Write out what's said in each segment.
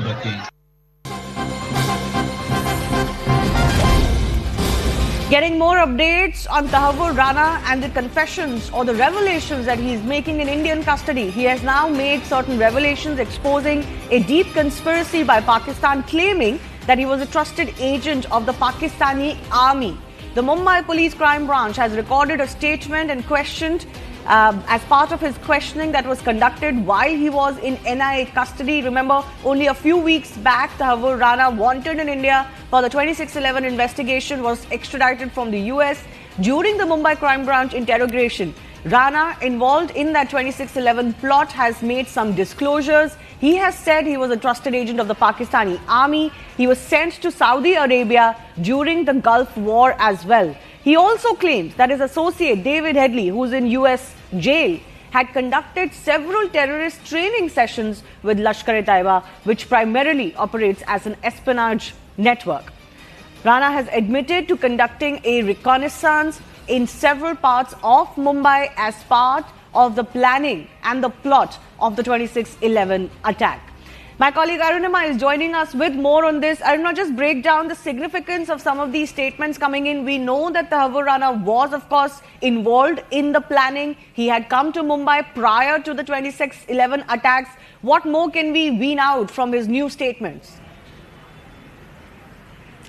working. Getting more updates on Tahavur Rana and the confessions or the revelations that he is making in Indian custody. He has now made certain revelations exposing a deep conspiracy by Pakistan, claiming that he was a trusted agent of the Pakistani army. The Mumbai Police Crime Branch has recorded a statement and questioned as part of his questioning that was conducted while he was in NIA custody. Remember, only a few weeks back, Tahavur Rana, wanted in India for the 2611 investigation, was extradited from the US. During the Mumbai Crime Branch interrogation, Rana, involved in that 2611 plot, has made some disclosures. He has said he was a trusted agent of the Pakistani army. He was sent to Saudi Arabia during the Gulf War as well. He also claims that his associate David Headley, who's in US jail, had conducted several terrorist training sessions with Lashkar-e-Taiba, which primarily operates as an espionage network. Rana has admitted to conducting a reconnaissance in several parts of Mumbai as part of the planning and the plot of the 2611 attack. My colleague Arunima is joining us with more on this. Arunima, just break down the significance of some of these statements coming in. We know that Tahavur Rana was, of course, involved in the planning. He had come to Mumbai prior to the 2611 attacks. What more can we wean out from his new statements?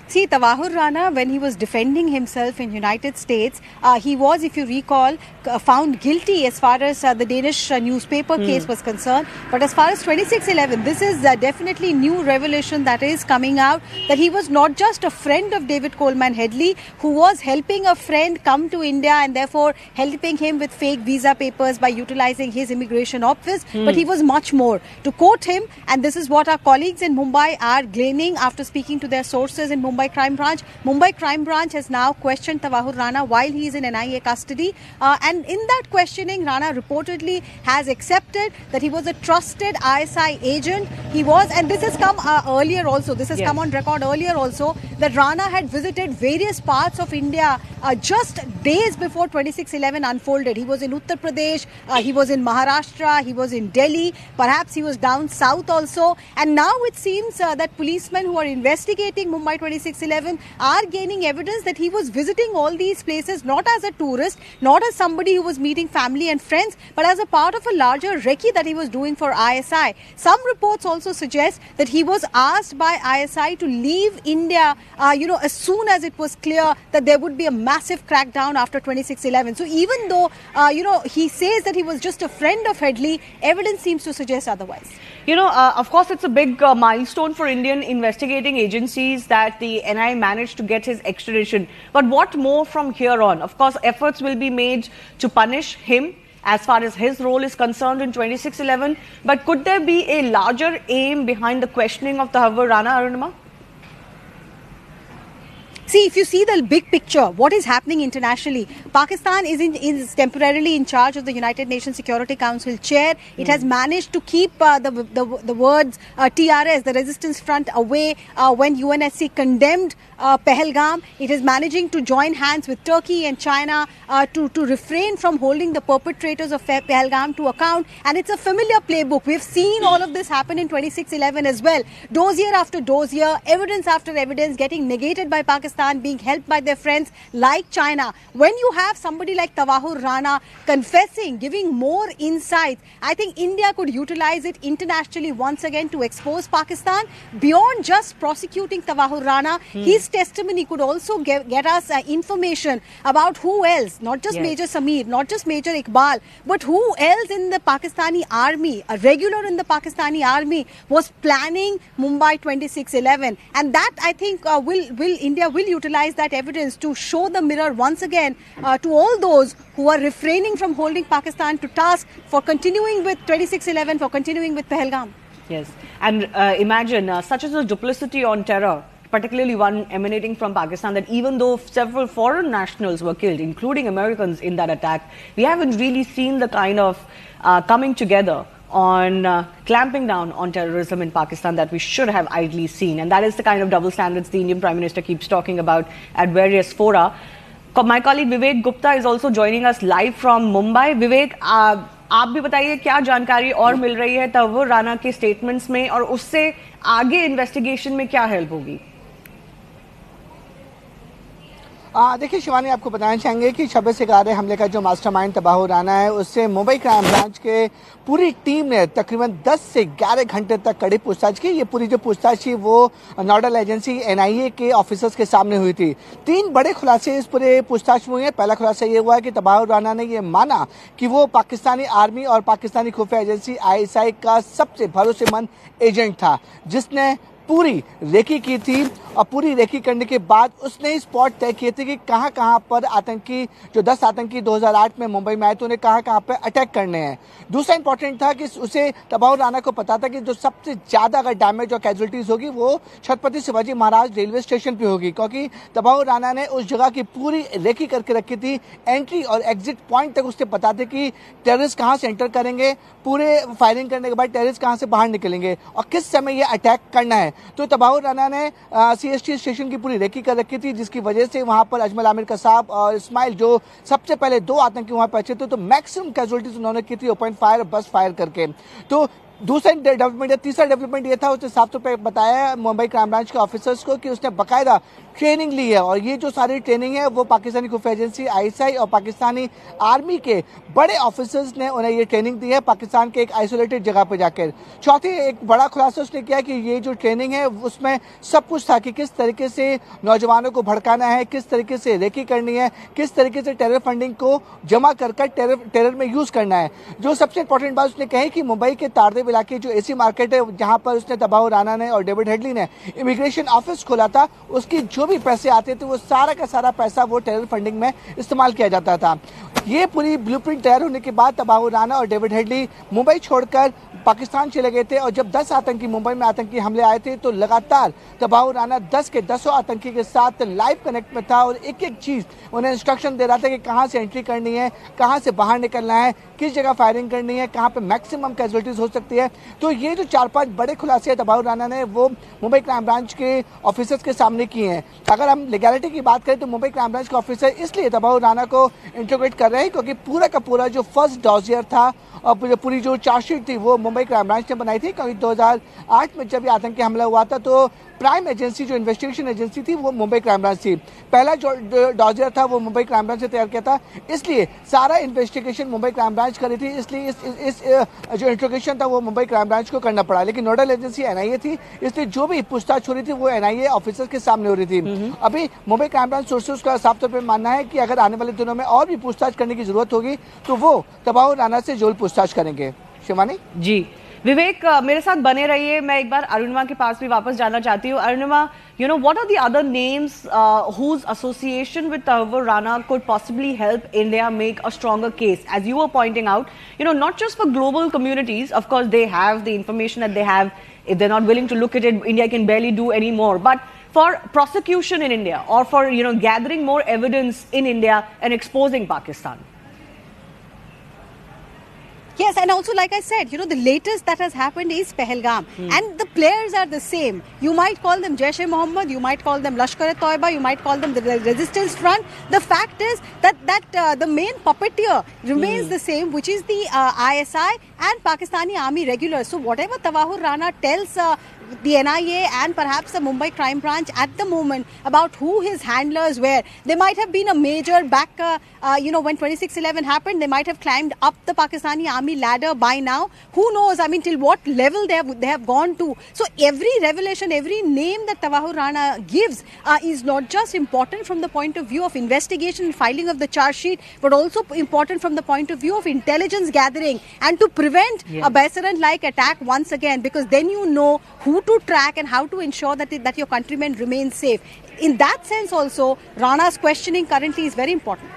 See, Tahavur Rana, when he was defending himself in United States, he was, if you recall, found guilty as far as the Danish newspaper case was concerned. But as far as 2611, this is definitely new revelation that is coming out, that he was not just a friend of David Coleman Headley, who was helping a friend come to India and therefore helping him with fake visa papers by utilizing his immigration office, but he was much more. To quote him, and this is what our colleagues in Mumbai are gleaning after speaking to their sources in Mumbai Crime Branch has now questioned Tahavur Rana while he is in NIA custody. And in that questioning, Rana reportedly has accepted that he was a trusted ISI agent. He was, and this has come earlier also, this has come on record earlier also, that Rana had visited various parts of India just days before 2611 unfolded. He was in Uttar Pradesh, he was in Maharashtra, he was in Delhi, perhaps he was down south also. And now it seems that policemen who are investigating Mumbai 2611 are gaining evidence that he was visiting all these places not as a tourist, not as somebody who was meeting family and friends, but as a part of a larger recce that he was doing for ISI. Some reports also suggest that he was asked by ISI to leave India, as soon as it was clear that there would be a massive crackdown after 2611. So even though, he says that he was just a friend of Headley, evidence seems to suggest otherwise. Of course, it's a big milestone for Indian investigating agencies that the NIA managed to get his extradition. But what more from here on? Of course, efforts will be made to punish him as far as his role is concerned in 2611. But could there be a larger aim behind the questioning of Tahavur Rana, Arunima? See, if you see the big picture, what is happening internationally, Pakistan is temporarily in charge of the United Nations Security Council chair. It has managed to keep the words TRS, the Resistance Front, away when UNSC condemned Pahalgam. It is managing to join hands with Turkey and China to refrain from holding the perpetrators of Pahalgam to account. And it's a familiar playbook. We've seen all of this happen in 2611 as well. Dossier after dossier, evidence after evidence getting negated by Pakistan, being helped by their friends like China. When you have somebody like Tahavur Rana confessing, giving more insights, I think India could utilize it internationally once again to expose Pakistan. Beyond just prosecuting Tahavur Rana, his testimony could also get us information about who else, not just Major Samir, not just Major Iqbal, but who else in the Pakistani army, a regular in the Pakistani army, was planning Mumbai 2611. And that, I think, India will utilize that evidence to show the mirror once again to all those who are refraining from holding Pakistan to task for continuing with 2611, for continuing with Pahalgam. Yes, and imagine such as a duplicity on terror, particularly one emanating from Pakistan, that even though several foreign nationals were killed, including Americans in that attack, we haven't really seen the kind of coming together on clamping down on terrorism in Pakistan that we should have ideally seen. And that is the kind of double standards the Indian Prime Minister keeps talking about at various fora. My colleague Vivek Gupta is also joining us live from Mumbai. Vivek, आप भी बताइए क्या जानकारी और मिल रही है तहव्वुर राना के statements में, और उससे आगे इन्वेस्टिगेशन में क्या हेल्प होगी? देखिए शिवानी, आपको बताना चाहेंगे कि शब से गारे हमले का जो मास्टरमाइंड तबाहुर राना है, उससे मुंबई क्राइम ब्रांच के पूरी टीम ने तकरीबन 10 से 11 घंटे तक कड़ी पूछताछ की। ये पूरी जो पूछताछ थी वो नोडल एजेंसी NIA के ऑफिसर्स के सामने हुई थी। 3 बड़े खुलासे इस पूरे पूछताछ में हुए हैं। पहला खुलासा ये हुआ कि तबाहुर राना ने ये माना कि वो पाकिस्तानी आर्मी और पाकिस्तानी खुफिया एजेंसी ISI का सबसे भरोसेमंद एजेंट था, जिसने पूरी रेकी की थी, और पूरी रेकी करने के बाद उसने स्पॉट तय किए थे कि कहां कहां पर आतंकी, जो 10 आतंकी 2008 में मुंबई में आए थे, उन्हें कहां कहां पर अटैक करने हैं। दूसरा इंपॉर्टेंट था कि उसे तबाहुर राना को पता था कि जो सबसे ज्यादा अगर डैमेज और कैजुअलिटीज होगी वो छत्रपति शिवाजी महाराज रेलवे स्टेशन पे होगी, क्योंकि तबाहुर राना ने उस जगह की पूरी रेकी करके रखी थी। एंट्री और एग्जिट पॉइंट तक उससे पता थे कि टेररिस्ट कहां से एंटर करेंगे, पूरे फायरिंग करने के बाद टेररिस्ट कहां से बाहर निकलेंगे और किस समय ये अटैक करना है। तो तबाहुर राना ने CST स्टेशन की पूरी रेकी कर रखी थी, जिसकी वजह से वहां पर अजमल आमिर कसाब और इस्माइल, जो सबसे पहले 2 आतंकी वहां पहुंचे थे, तो मैक्सिमम कैजुअलिटीज उन्होंने की थी ओपन फायर, बस फायर करके। तो दूसरा डेवलपमेंट या तीसरा डेवलपमेंट ये था, उसने साफ तौर पर बताया मुंबई क्राइम ब्रांच के ऑफिसर्स को कि उसने बाकायदा ट्रेनिंग ली है, और ये जो सारी ट्रेनिंग है वो पाकिस्तानी खुफिया एजेंसी ISI और पाकिस्तानी आर्मी के बड़े ऑफिसर्स ने उन्हें ये ट्रेनिंग दी है, पाकिस्तान के एक आइसोलेटेड जगह पर जाकर। चौथी एक बड़ा खुलासा उसने किया कि ये जो ट्रेनिंग है उसमें सब कुछ था कि किस तरीके से नौजवानों को भड़काना है, किस तरीके से रेकी करनी है, किस तरीके से टेरर फंडिंग को जमा कर टेरर में यूज करना है। जो सबसे इंपॉर्टेंट बात उसने कही कि मुंबई के तारदेव इलाके जो AC मार्केट है, जहां पर उसने तबाहुर राना ने और डेविड हेडली ने इमिग्रेशन ऑफिस खोला था, उसकी जो भी पैसे आते थे वो सारा का सारा पैसा वो टेरर फंडिंग में इस्तेमाल किया जाता था। ये पूरी ब्लूप्रिंट तैयार होने के बाद तबाहुर राना और डेविड हेडली मुंबई छोड़कर पाकिस्तान चले गए थे, और जब 10 आतंकी मुंबई में आतंकी हमले आए थे तो लगातार तबाहुर राना 10 के 10 आतंकी के साथ लाइव कनेक्ट में था, और एक एक चीज उन्हें इंस्ट्रक्शन दे रहा था कि कहां से एंट्री करनी है, कहां से बाहर निकलना है, किस जगह फायरिंग करनी है, कहां पे मैक्सिमम कैजुअलिटीज हो सकती है। तो ये जो 4-5 बड़े खुलासे तबाहुर राना ने वो मुंबई क्राइम ब्रांच के ऑफिसर्स के सामने किए हैं। अगर हम लीगैलिटी की बात करें तो मुंबई क्राइम ब्रांच के ऑफिसर इसलिए तबाहुर राना को इंट्रोगेट कर रहे हैं क्योंकि पूरा का पूरा जो फर्स्ट डॉजियर था और पूरी जो चार्जशीट थी वो मुंबई क्राइम ब्रांच ने बनाई थी, क्योंकि 2008 में जब ये आतंकी हमला हुआ था तो प्राइम एजेंसी, जो इन्वेस्टिगेशन एजेंसी थी, वो मुंबई क्राइम ब्रांच थी। पहला जो डॉजियर था वो मुंबई क्राइम ब्रांच ने तैयार किया था, इसलिए सारा इन्वेस्टिगेशन मुंबई क्राइम ब्रांच करी थी, इसलिए इस जो इंट्रोगेशन था वो मुंबई क्राइम ब्रांच को करना पड़ा। लेकिन नोडल एजेंसी NIA थी, इसलिए जो भी पूछताछ हो रही थी वो NIA ऑफिसर्स के सामने हो रही थी। अभी मुंबई क्राइम ब्रांच सोर्सेज का साफ तौर पर मानना है कि अगर आने वाले दिनों में और भी पूछताछ करने की जरूरत होगी तो वो तबाहुर राना से जरूर पूछताछ करेंगे। शिवानी जी, विवेक मेरे साथ बने रहिए। मैं एक बार अरुणिमा के पास भी वापस जाना चाहती हूँ। Arunima, you know, what are the other names whose association with Tahvur Rana could possibly help India make a stronger case? As you were pointing out, you know, not just for global communities, of course they have the information that they have. If they're not willing to look at it, India can barely do any more. But for prosecution in India, or for, you know, gathering more evidence in India and exposing Pakistan. Yes, and also like I said, you know, the latest that has happened is Pahalgam. And the players are the same. You might call them Jaish-e-Mohammed, you might call them Lashkar-e-Toiba, you might call them the Resistance Front. The fact is that the main puppeteer remains the same, which is the ISI and Pakistani Army regulars. So whatever Tawahur Rana tells the NIA and perhaps the Mumbai Crime Branch at the moment about who his handlers were, they might have been a major back, you know, when 26/11 happened, they might have climbed up the Pakistani Army ladder by now. Who knows? I mean, till what level they have gone to. So every revelation, every name that Tawahur Rana gives is not just important from the point of view of investigation and filing of the charge sheet, but also important from the point of view of intelligence gathering and to prevent a Baisaran-like attack once again, because then you know who to track and how to ensure that your countrymen remain safe. In that sense also, Rana's questioning currently is very important.